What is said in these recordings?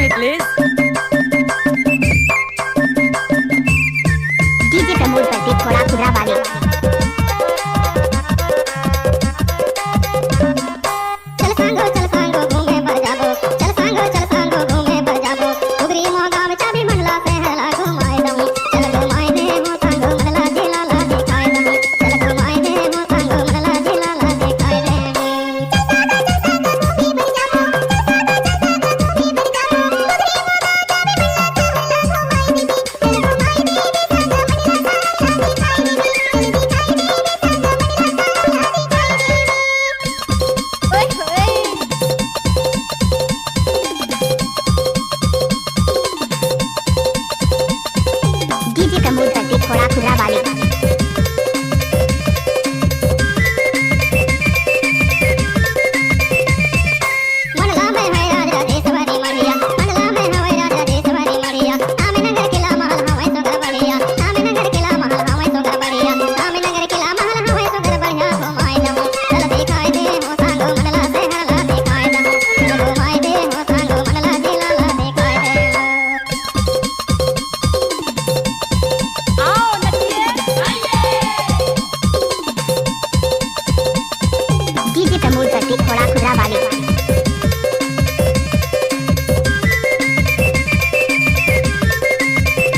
me, please. DJ Pramod प्रतीक थोड़ा खुदरा वाले चल सांगो घूमे बढ़ जाबो चल सांगो घूमे बढ़ जाबो उगरी मोगा में चाबी मंडला से हला घुमाए दम चल घुमाए दे मो सांगो मंडला जिला ला दिखाए दम चल घुमाए दे मो सांगो मंडला जिला ला दिखाए दे डीजे प्रमोद प्रतीक थोड़ा खुदरा वाले मंडला में है राजा देशवारी मढ़िया मंडला में है राजा देशवारी मढ़िया आमे नगर किला महल हवाई सोगर बढ़िया आमे नगर किला महल हवाई सोगर बढ़िया आमे नगर किला महल हवाई सोगर बढ़िया घुमाए दम चल दिखाए दे हो सांगो मंडला से हला दिखाए दम चल घुमाए दे हो सांगो मंडला जिला ला दिखाए दे आओ नचिए डीजे प्रमोद प्रतीक थोड़ा खुदरा वाले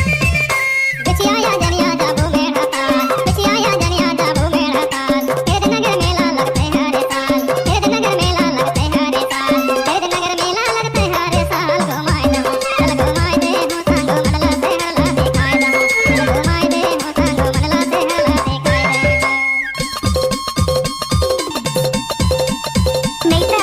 बिछिया जनिया जाबू मेरा ताल बिछिया जनिया जाबू मेरा ताल तेरे नगर मेला लगते हर साल तेरे नगर मेला लगते हर साल तेरे नगर मेला लगते हर साल घुमाए दम चल घुमाए दे हो सांगो मंडला से हला दिखाए दम चल घुमाए दे हो सांगो मंडला से हला दिखाए दे